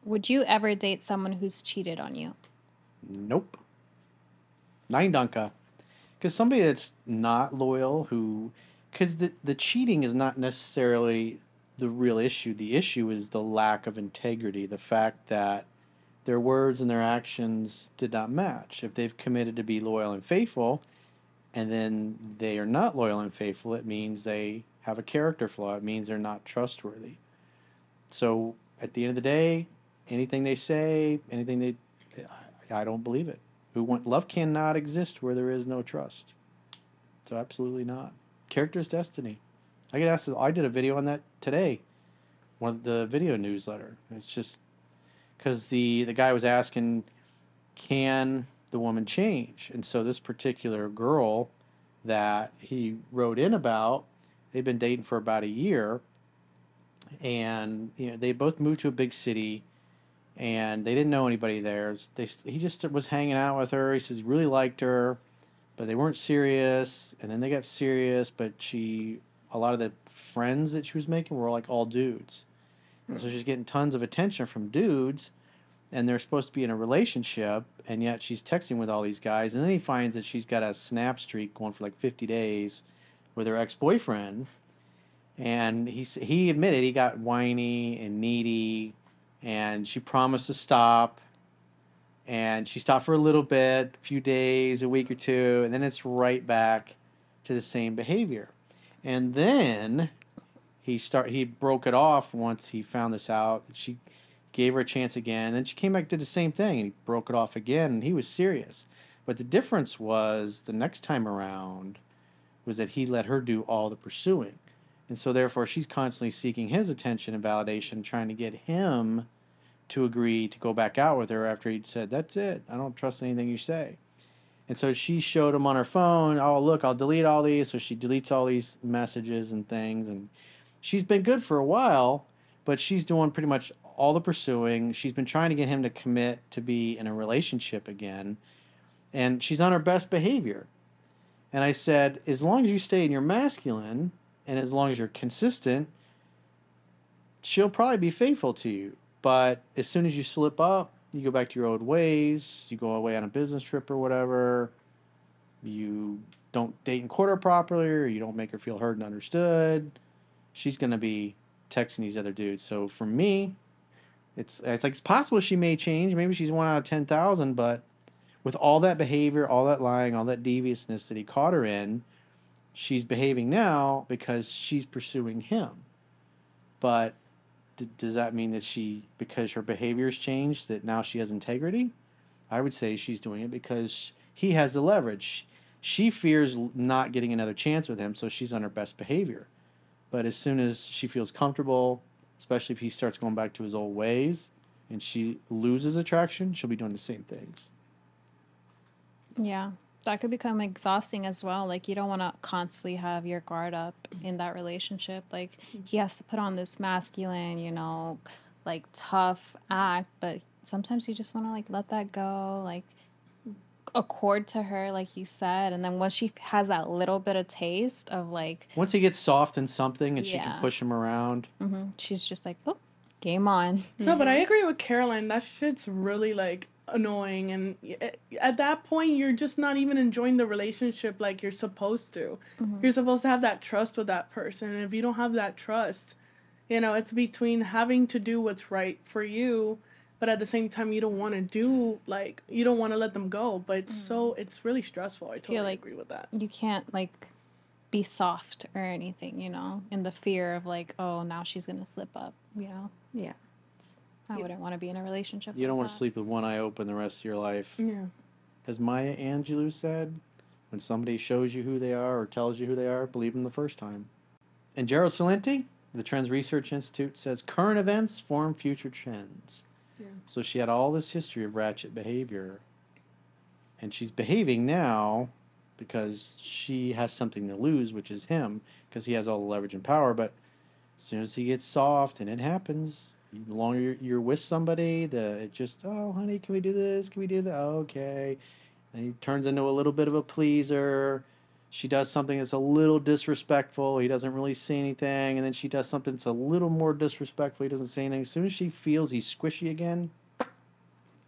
Would you ever date someone who's cheated on you? Nope. Nine Dunka. Because somebody that's not loyal, because the cheating is not necessarily the real issue. The issue is the lack of integrity, the fact that their words and their actions did not match. If they've committed to be loyal and faithful, and then they are not loyal and faithful, it means they have a character flaw. It means they're not trustworthy. So at the end of the day, anything they say, I don't believe it. Love cannot exist where there is no trust. So absolutely not. Character is destiny. I get asked. I did a video on that today. One of the video newsletter. It's just because the guy was asking, can the woman change? And so this particular girl that he wrote in about, they've been dating for about a year, and they both moved to a big city, and they didn't know anybody there. He just was hanging out with her. He says he really liked her, but they weren't serious. And then they got serious, but a lot of the friends that she was making were like all dudes. And so she's getting tons of attention from dudes, and they're supposed to be in a relationship, and yet she's texting with all these guys. And then he finds that she's got a snap streak going for like 50 days with her ex-boyfriend. And he admitted he got whiny and needy, and she promised to stop. And she stopped for a little bit, a few days, a week or two, and then it's right back to the same behavior. And then he broke it off once he found this out. She gave her a chance again, and then she came back, did the same thing, and he broke it off again, and he was serious. But the difference was the next time around was that he let her do all the pursuing. And so therefore she's constantly seeking his attention and validation, trying to get him to agree to go back out with her after he'd said, "That's it. I don't trust anything you say." And so she showed him on her phone, "Oh, look, I'll delete all these." So she deletes all these messages and things. And she's been good for a while, but she's doing pretty much all the pursuing. She's been trying to get him to commit to be in a relationship again. And she's on her best behavior. And I said, as long as you stay in your masculine and as long as you're consistent, she'll probably be faithful to you. But as soon as you slip up, you go back to your old ways, you go away on a business trip or whatever, you don't date and court her properly, or you don't make her feel heard and understood, she's going to be texting these other dudes. So for me, it's like it's possible she may change. Maybe she's 1 out of 10,000, but with all that behavior, all that lying, all that deviousness that he caught her in, she's behaving now because she's pursuing him. But does that mean that because her behavior's changed, that now she has integrity? I would say she's doing it because he has the leverage. She fears not getting another chance with him, so she's on her best behavior. But as soon as she feels comfortable, especially if he starts going back to his old ways and she loses attraction, she'll be doing the same things. Yeah, that could become exhausting as well. Like, you don't want to constantly have your guard up in that relationship. Like, he has to put on this masculine, like tough act, but sometimes you just want to like let that go, like accord to her, like you said. And then once she has that little bit of taste of like, Once he gets soft in something and she can yeah, push him around, she's just like, oh, game on. No, but I agree with Caroline. That shit's really like annoying, and at that point, you're just not even enjoying the relationship like you're supposed to. You're supposed to have that trust with that person, and if you don't have that trust, it's between having to do what's right for you, but at the same time, you don't want to you don't want to let them go. But it's really stressful. I totally Like agree with that. you can't like be soft or anything, in the fear of like, oh, now she's gonna slip up. Yeah. I wouldn't want to be in a relationship. you don't want that. to sleep with one eye open the rest of your life. Yeah. As Maya Angelou said, when somebody shows you who they are or tells you who they are, believe them the first time. And Jocelyne, the Trends Research Institute, says current events form future trends. Yeah. So she had all this history of ratchet behavior. And she's behaving now because she has something to lose, which is him, because he has all the leverage and power. But as soon as he gets soft, and it happens, the longer you're with somebody, it just, oh, honey, can we do this? Can we do that? Okay. And he turns into a little bit of a pleaser. she does something that's a little disrespectful. He doesn't really say anything, and then she does something that's a little more disrespectful. He doesn't say anything. As soon as she feels he's squishy again,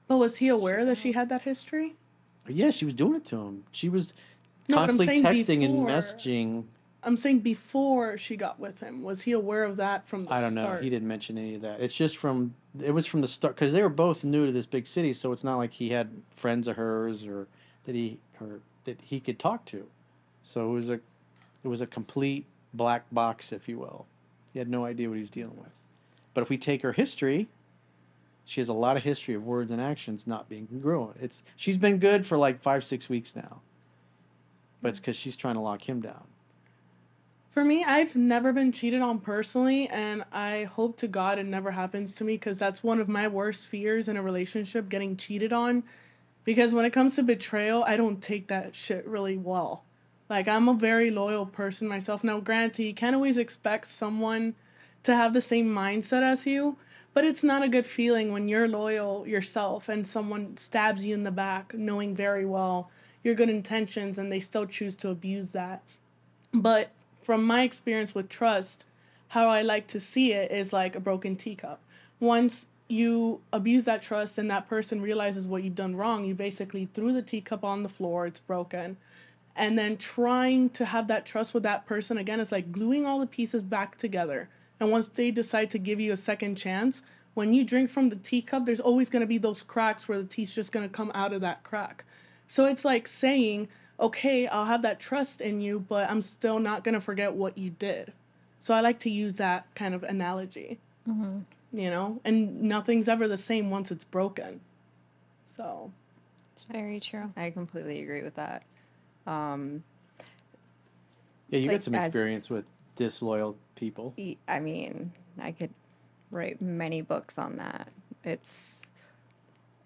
But was he aware She's that she out. had that history? yeah, she was doing it to him. She was No, but I'm constantly saying texting and before. messaging. I'm saying before she got with him. Was he aware of that from the I don't know. He start? didn't mention any of that. It's just from it was from the start because they were both new to this big city, so it's not like he had friends of hers or that he could talk to. So it was a complete black box, if you will. He had no idea what he was dealing with. But if we take her history, she has a lot of history of words and actions not being congruent. She's been good for like 5 6 weeks now, but it's because she's trying to lock him down. For me, I've never been cheated on personally, and I hope to God it never happens to me because that's one of my worst fears in a relationship, getting cheated on. Because when it comes to betrayal, I don't take that shit really well. Like, I'm a very loyal person myself. Now, granted, you can't always expect someone to have the same mindset as you, but it's not a good feeling when you're loyal yourself and someone stabs you in the back, knowing very well your good intentions, and they still choose to abuse that. But from my experience with trust, how I like to see it is like a broken teacup. Once you abuse that trust and that person realizes what you've done wrong, you basically threw the teacup on the floor, it's broken. And then trying to have that trust with that person again is like gluing all the pieces back together. And once they decide to give you a second chance, when you drink from the teacup, there's always going to be those cracks where the tea's just going to come out of that crack. So it's like saying, okay, I'll have that trust in you, but I'm still not going to forget what you did. So I like to use that kind of analogy, and nothing's ever the same once it's broken. So, It's very true. I completely agree with that. Yeah, you Like, got some experience with disloyal people. I mean, I could write many books on that. It's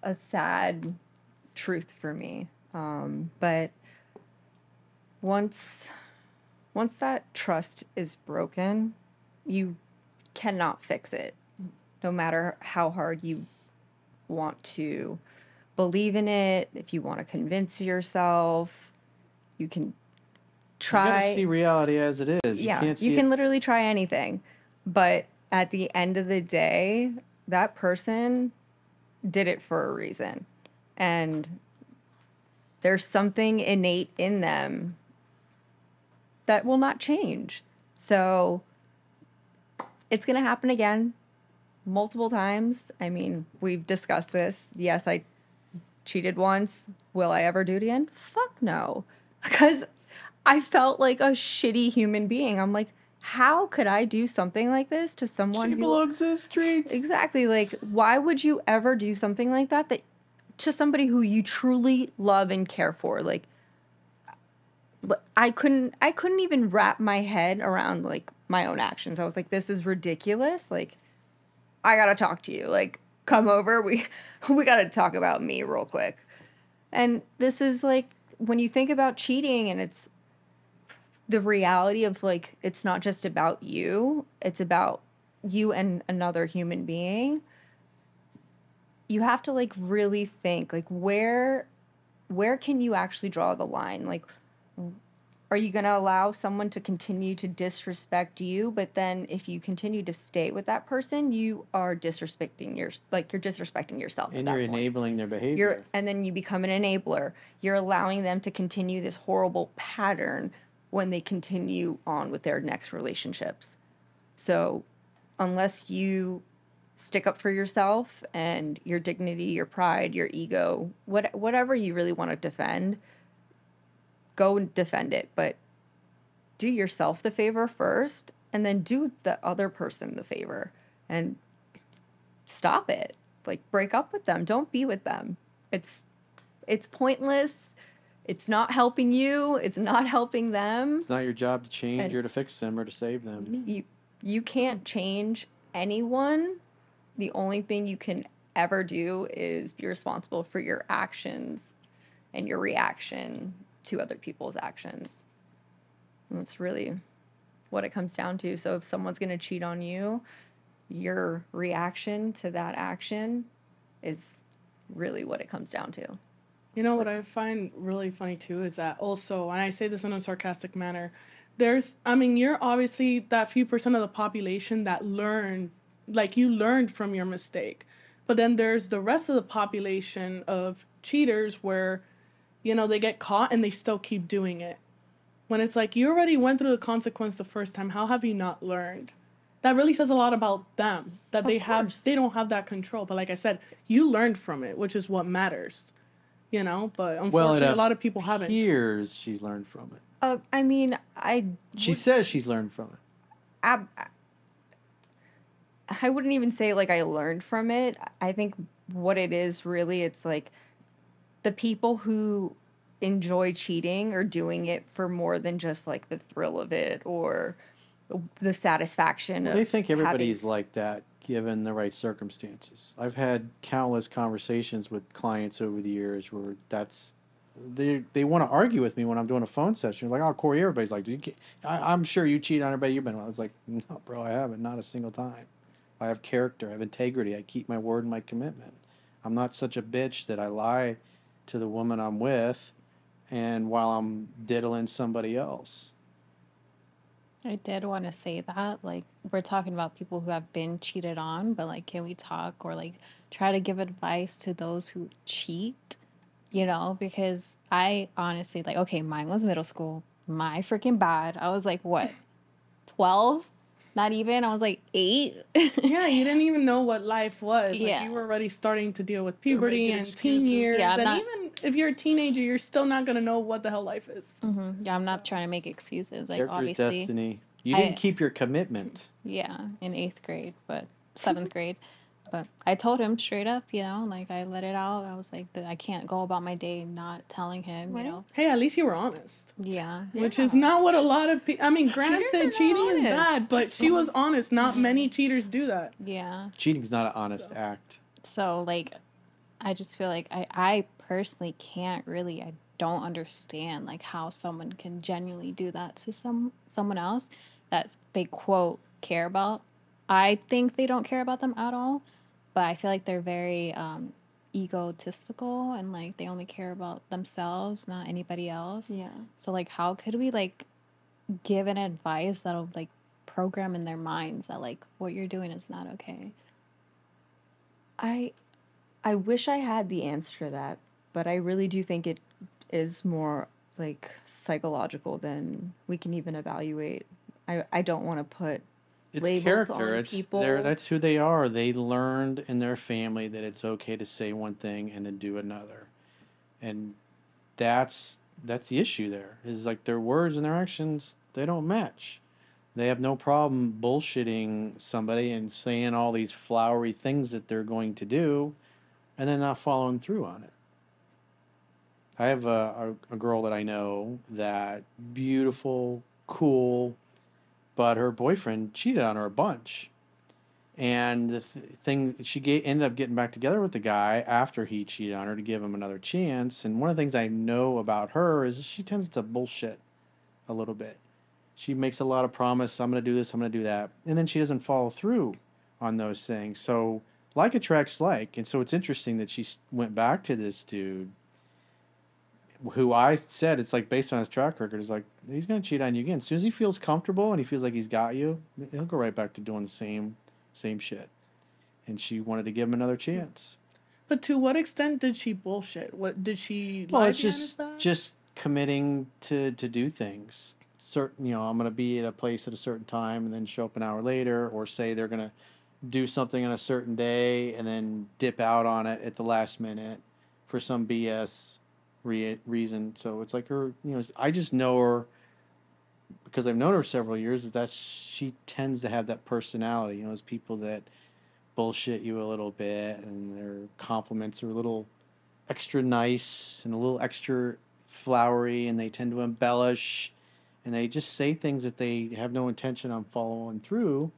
a sad truth for me. But once that trust is broken, you cannot fix it. No matter how hard you want to believe in it, if you want to convince yourself, you can You try. gotta see reality as it is. Yeah, You can't see you can it. literally try anything. But at the end of the day, that person did it for a reason. And there's something innate in them that will not change. So it's going to happen again multiple times. I mean, we've discussed this. Yes, I cheated once. Will I ever do it again? Fuck no. Because I felt like a shitty human being. I'm like, how could I do something like this to someone She who... belongs to the streets. Exactly. Like, why would you ever do something like that to somebody who you truly love and care for? Like, I couldn't even wrap my head around like my own actions. I was like, this is ridiculous. Like, I gotta talk to you. Like, come over. We gotta talk about me real quick. And this is like, when you think about cheating, and it's the reality of like, it's not just about you, it's about you and another human being. You have to like really think like, where can you actually draw the line? Like, are you going to allow someone to continue to disrespect you? But then if you continue to stay with that person, you are disrespecting you're disrespecting yourself And at you're that point. enabling their behavior. And then you become an enabler. You're allowing them to continue this horrible pattern when they continue on with their next relationships. So unless you stick up for yourself and your dignity, your pride, your ego, whatever you really want to defend, go and defend it. But do yourself the favor first, and then do the other person the favor and stop it. Like, break up with them. Don't be with them. It's pointless. It's not helping you. It's not helping them. It's not your job to change or to fix them or to save them. You can't change anyone. The only thing you can ever do is be responsible for your actions and your reaction to other people's actions. And that's really what it comes down to. So if someone's going to cheat on you, your reaction to that action is really what it comes down to. You know what I find really funny too is that also, and I say this in a sarcastic manner, there's, I mean, you're obviously that few percent of the population that learned, like you learned from your mistake. But then there's the rest of the population of cheaters where, you know, they get caught and they still keep doing it. When it's like you already went through the consequence the first time, how have you not learned? That really says a lot about them, that Of course. they don't have that control. But like I said, you learned from it, which is what matters, you know, but Well, it unfortunately a lot of people haven't. appears she's learned from it. I mean, She says she's learned from it. ab- I wouldn't even say like I learned from it. I think what it is really, it's like the people who enjoy cheating are doing it for more than just like the thrill of it or the satisfaction Well, of they think everybody's having... like that given the right circumstances. I've had countless conversations with clients over the years where they want to argue with me when I'm doing a phone session. Like, oh, Corey, everybody's like, I'm sure you cheat on everybody you've been with. I was like, no, bro, I haven't, not a single time. I have character, I have integrity, I keep my word and my commitment. I'm not such a bitch that I lie to the woman I'm with and while I'm diddling somebody else. I did want to say that, like, we're talking about people who have been cheated on, but like, can we talk or like try to give advice to those who cheat? You know, because I honestly, like, okay, mine was middle school. My freaking bad. I was like, what, 12? Not even. I was like 8. Yeah, you didn't even know what life was. Like Yeah. you were already starting to deal with puberty making and teen excuses. years. Yeah, I'm And not. even if you're a teenager, you're still not gonna know what the hell life is. Yeah, I'm not trying to make excuses. Like, Character's obviously, destiny. You didn't I, keep your commitment. yeah, in 8th grade, but 7th grade. But I told him straight up, you know, like I let it out. I was like, that I can't go about my day not telling him, you Right. know. Hey, at least you were honest. Yeah. Which is not what a lot of people. I mean, Cheaters are granted, not cheating is honest. bad, but she was honest. Not many cheaters do that. Yeah. Cheating's not an honest act. So like I just feel like I personally can't really, I don't understand like how someone can genuinely do that to someone else that they quote care about. I think they don't care about them at all, but I feel like they're very egotistical and like they only care about themselves, not anybody else. Yeah. So like how could we like give an advice that'll like program in their minds that like what you're doing is not okay? I I wish I had the answer to that, but I really do think it is more like psychological than we can even evaluate. I don't want to put It's labels character. on It's people. that's who they are. They learned in their family that it's okay to say one thing and to do another. And that's the issue there. Is like their words and their actions, they don't match. They have no problem bullshitting somebody and saying all these flowery things that they're going to do and then not following through on it. I have a girl that I know that beautiful, cool, but her boyfriend cheated on her a bunch. And the thing, ended up getting back together with the guy after he cheated on her to give him another chance. And one of the things I know about her is she tends to bullshit a little bit. She makes a lot of promise. I'm going to do this. I'm going to do that. And then she doesn't follow through on those things. So like attracts like. And so it's interesting that she went back to this dude who I said it's like based on his track record is like he's gonna cheat on you again. As soon as he feels comfortable and he feels like he's got you, he'll go right back to doing the same shit. And she wanted to give him another chance. But to what extent did she bullshit? What did she Well, lie it's behind his back? just committing to do things. Certain, I'm gonna be at a place at a certain time and then show up an hour later, or say they're gonna do something on a certain day and then dip out on it at the last minute for some BS reason. So it's like her, I just know her because I've known her several years. That she tends to have that personality. Those people that bullshit you a little bit and their compliments are a little extra nice and a little extra flowery, and they tend to embellish and they just say things that they have no intention on following through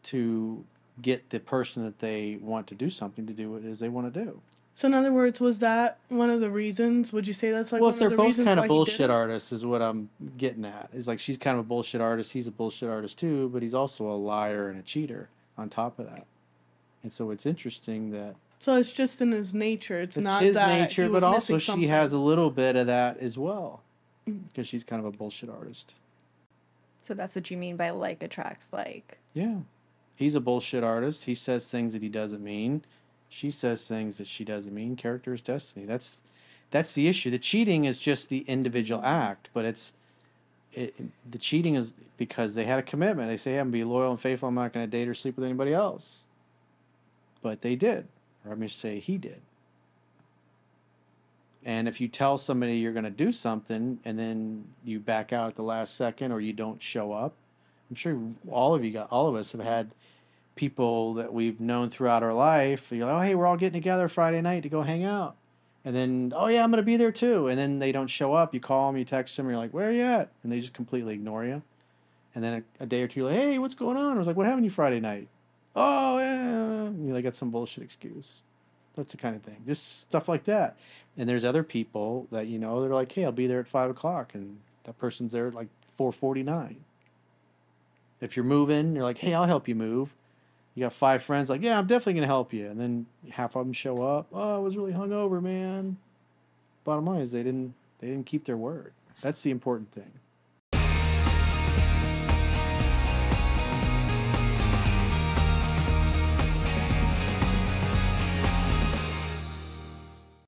to get the person that they want to do something to do what it is they want to do. So in other words, was that one of the reasons? Would you say that's like Well, one they're of the both reasons kind why of he did bullshit it? artists is what I'm getting at. Is like she's kind of a bullshit artist. He's a bullshit artist too, but he's also a liar and a cheater on top of that. And so it's interesting that So it's just in his nature. It's It's not his that nature, he was but also missing she something. has a little bit of that as well, because she's kind of a bullshit artist. So that's what you mean by like attracts like. Yeah. He's a bullshit artist. He says things that he doesn't mean. She says things that she doesn't mean. Character is destiny. That's the issue. The cheating is just the individual act, but the cheating is because they had a commitment. They say, I'm going to be loyal and faithful. I'm not going to date or sleep with anybody else. But they did. Or I'm going to say he did. And if you tell somebody you're going to do something and then you back out at the last second or you don't show up, I'm sure all of us have had people that we've known throughout our life. You're like, oh, hey, we're all getting together Friday night to go hang out. And then, oh, yeah, I'm going to be there too. And then they don't show up. You call them, you text them, you're like, where are you at? And they just completely ignore you. And then a day or two, like, hey, what's going on? I was like, what happened to you Friday night? Oh, yeah. And you like got some bullshit excuse. That's the kind of thing. Just stuff like that. And there's other people that, you know, they're like, hey, I'll be there at 5 o'clock. And that person's there at like 4:49. If you're moving, you're like, hey, I'll help you move. You got 5 friends, like, yeah, I'm definitely going to help you. And then half of them show up. Oh, I was really hungover, man. Bottom line is they didn't keep their word. That's the important thing.